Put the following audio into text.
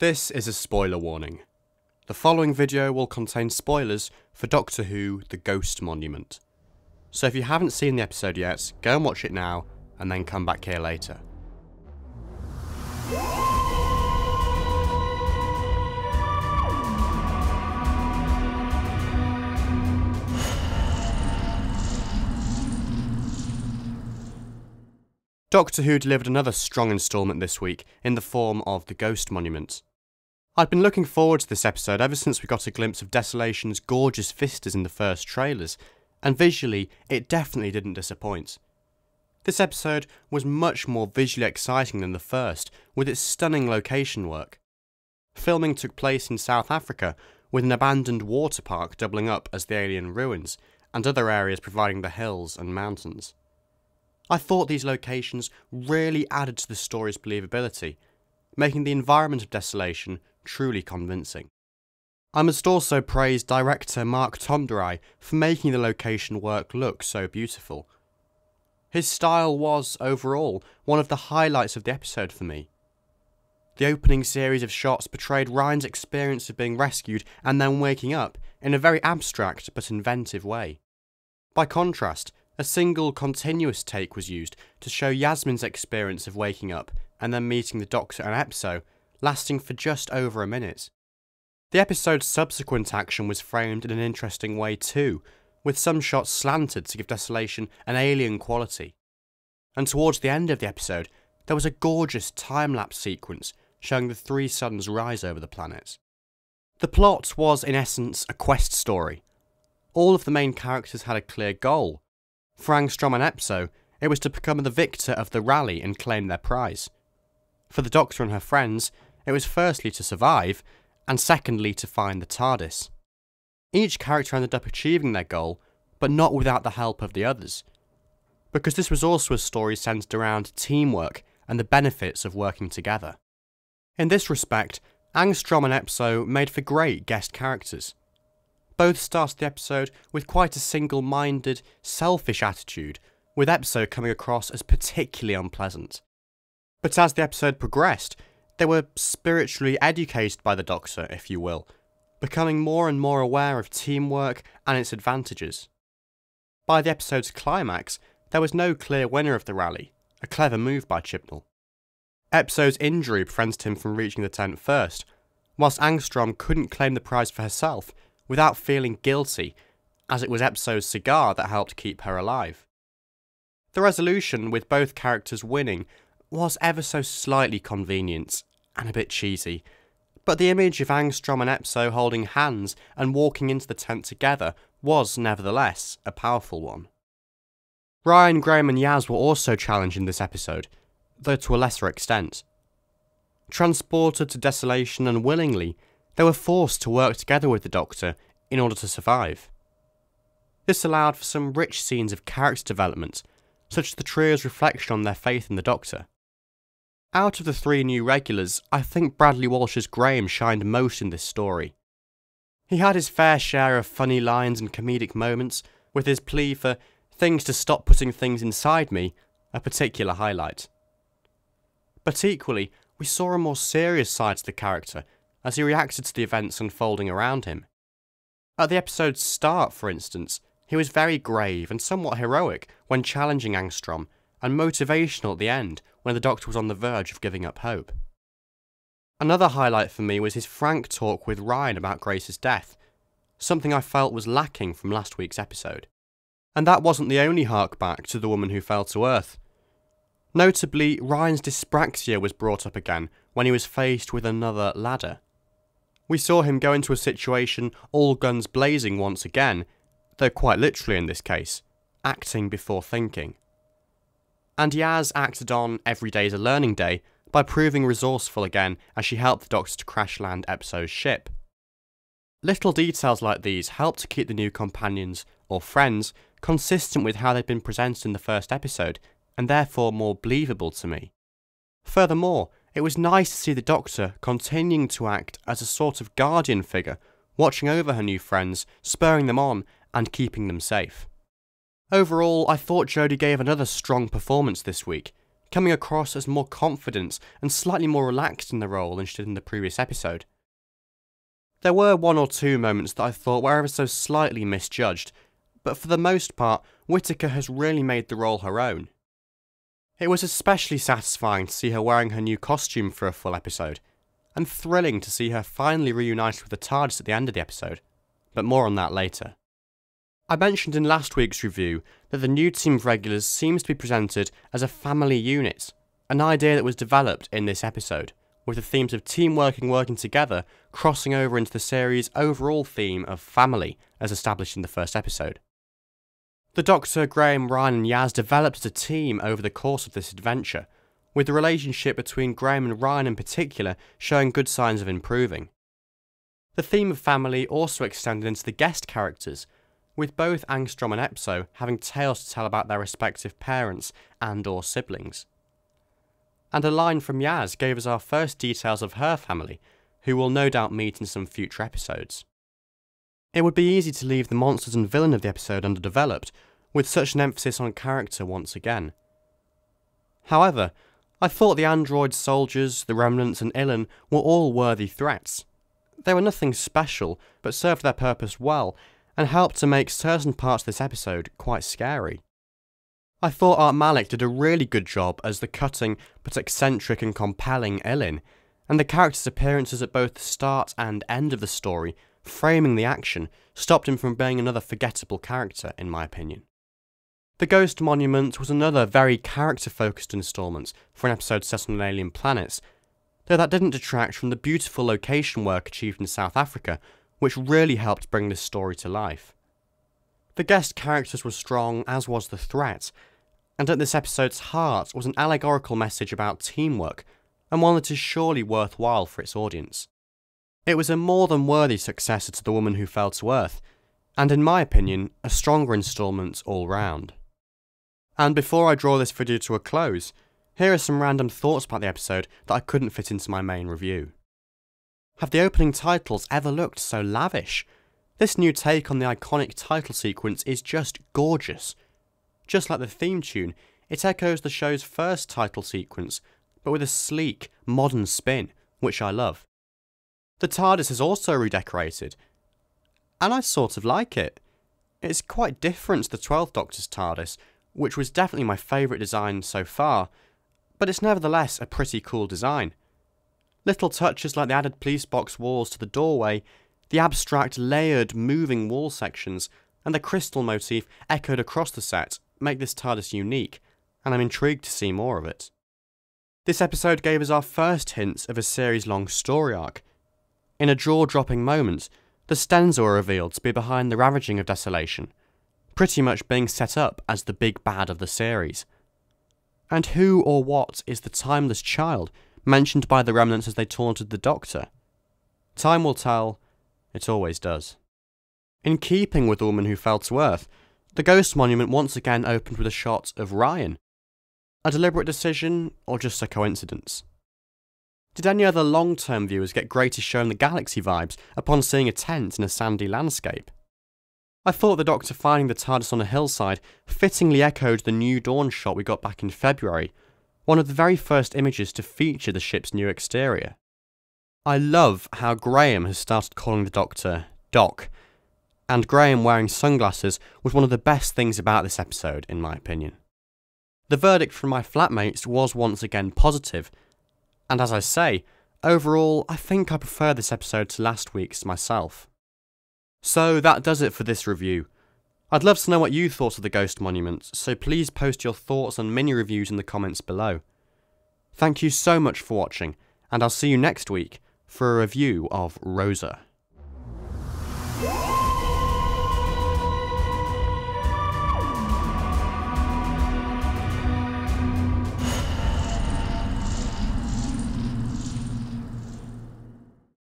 This is a spoiler warning. The following video will contain spoilers for Doctor Who: The Ghost Monument. So if you haven't seen the episode yet, go and watch it now, and then come back here later. Doctor Who delivered another strong instalment this week in the form of The Ghost Monument. I'd been looking forward to this episode ever since we got a glimpse of Desolation's gorgeous vistas in the first trailers, and visually it definitely didn't disappoint. This episode was much more visually exciting than the first, with its stunning location work. Filming took place in South Africa, with an abandoned water park doubling up as the alien ruins, and other areas providing the hills and mountains. I thought these locations really added to the story's believability, making the environment of Desolation truly convincing. I must also praise director Mark Tomderai for making the location work look so beautiful. His style was, overall, one of the highlights of the episode for me. The opening series of shots portrayed Ryan's experience of being rescued and then waking up in a very abstract but inventive way. By contrast, a single continuous take was used to show Yasmin's experience of waking up and then meeting the Doctor and Epso, lasting for just over a minute. The episode's subsequent action was framed in an interesting way too, with some shots slanted to give Desolation an alien quality. And towards the end of the episode, there was a gorgeous time-lapse sequence showing the three suns rise over the planet. The plot was in essence a quest story. All of the main characters had a clear goal. For Angstrom and Epso, it was to become the victor of the rally and claim their prize. For the Doctor and her friends, it was firstly to survive, and secondly to find the TARDIS. Each character ended up achieving their goal, but not without the help of the others, because this was also a story centred around teamwork and the benefits of working together. In this respect, Angstrom and Epso made for great guest characters. Both started the episode with quite a single-minded, selfish attitude, with Epso coming across as particularly unpleasant. But as the episode progressed, they were spiritually educated by the Doctor, if you will, becoming more and more aware of teamwork and its advantages. By the episode's climax, there was no clear winner of the rally, a clever move by Chibnall. Epso's injury prevented him from reaching the tent first, whilst Angstrom couldn't claim the prize for herself without feeling guilty, as it was Epso's cigar that helped keep her alive. The resolution, with both characters winning, was ever so slightly convenient and a bit cheesy, but the image of Angstrom and Epso holding hands and walking into the tent together was nevertheless a powerful one. Ryan, Graham and Yaz were also challenged in this episode, though to a lesser extent. Transported to Desolation unwillingly, they were forced to work together with the Doctor in order to survive. This allowed for some rich scenes of character development, such as the trio's reflection on their faith in the Doctor. Out of the three new regulars, I think Bradley Walsh's Graham shined most in this story. He had his fair share of funny lines and comedic moments, with his plea for things to stop putting things inside me a particular highlight. But equally, we saw a more serious side to the character as he reacted to the events unfolding around him. At the episode's start, for instance, he was very grave and somewhat heroic when challenging Angstrom, and motivational at the end when the Doctor was on the verge of giving up hope. Another highlight for me was his frank talk with Ryan about Grace's death, something I felt was lacking from last week's episode. And that wasn't the only hark back to the woman who fell to Earth. Notably, Ryan's dyspraxia was brought up again when he was faced with another ladder. We saw him go into a situation all guns blazing once again, though quite literally in this case, acting before thinking. And Yaz acted on every day's a learning day by proving resourceful again as she helped the Doctor to crash land Epso's ship. Little details like these help to keep the new companions, or friends, consistent with how they'd been presented in the first episode, and therefore more believable to me. Furthermore, it was nice to see the Doctor continuing to act as a sort of guardian figure, watching over her new friends, spurring them on, and keeping them safe. Overall, I thought Jodie gave another strong performance this week, coming across as more confident and slightly more relaxed in the role than she did in the previous episode. There were one or two moments that I thought were ever so slightly misjudged, but for the most part, Whittaker has really made the role her own. It was especially satisfying to see her wearing her new costume for a full episode, and thrilling to see her finally reunited with the TARDIS at the end of the episode, but more on that later. I mentioned in last week's review that the new team of regulars seems to be presented as a family unit, an idea that was developed in this episode, with the themes of teamwork and working together crossing over into the series' overall theme of family as established in the first episode. The Doctor, Graham, Ryan and Yaz developed as a team over the course of this adventure, with the relationship between Graham and Ryan in particular showing good signs of improving. The theme of family also extended into the guest characters, with both Angstrom and Epso having tales to tell about their respective parents and or siblings. And a line from Yaz gave us our first details of her family, who we'll no doubt meet in some future episodes. It would be easy to leave the monsters and villain of the episode underdeveloped, with such an emphasis on character once again. However, I thought the android soldiers, the remnants and Ilyn were all worthy threats. They were nothing special, but served their purpose well, and helped to make certain parts of this episode quite scary. I thought Art Malik did a really good job as the cutting but eccentric and compelling Ilyn, and the character's appearances at both the start and end of the story, framing the action, stopped him from being another forgettable character, in my opinion. The Ghost Monument was another very character-focused instalment for an episode set on an alien planet, though that didn't detract from the beautiful location work achieved in South Africa, which really helped bring this story to life. The guest characters were strong, as was the threat, and at this episode's heart was an allegorical message about teamwork, and one that is surely worthwhile for its audience. It was a more than worthy successor to The Woman Who Fell to Earth, and in my opinion, a stronger instalment all round. And before I draw this video to a close, here are some random thoughts about the episode that I couldn't fit into my main review. Have the opening titles ever looked so lavish? This new take on the iconic title sequence is just gorgeous. Just like the theme tune, it echoes the show's first title sequence, but with a sleek, modern spin, which I love. The TARDIS is also redecorated, and I sort of like it. It's quite different to the 12th Doctor's TARDIS, which was definitely my favourite design so far, but it's nevertheless a pretty cool design. Little touches like the added police box walls to the doorway, the abstract layered moving wall sections, and the crystal motif echoed across the set make this TARDIS unique, and I'm intrigued to see more of it. This episode gave us our first hints of a series-long story arc. In a jaw-dropping moment, the Stenza were revealed to be behind the ravaging of Desolation, pretty much being set up as the big bad of the series. And who or what is the timeless child mentioned by the remnants as they taunted the Doctor? Time will tell, it always does. In keeping with The Woman Who Fell to Earth, the Ghost Monument once again opened with a shot of Ryan. A deliberate decision, or just a coincidence? Did any other long-term viewers get Greatest Show in the Galaxy vibes upon seeing a tent in a sandy landscape? I thought the Doctor finding the TARDIS on a hillside fittingly echoed the New Dawn shot we got back in February, one of the very first images to feature the ship's new exterior. I love how Graham has started calling the Doctor Doc, and Graham wearing sunglasses was one of the best things about this episode, in my opinion. The verdict from my flatmates was once again positive, and as I say, overall I think I prefer this episode to last week's myself. So that does it for this review. I'd love to know what you thought of the Ghost Monument, so please post your thoughts and mini reviews in the comments below. Thank you so much for watching, and I'll see you next week for a review of Rosa.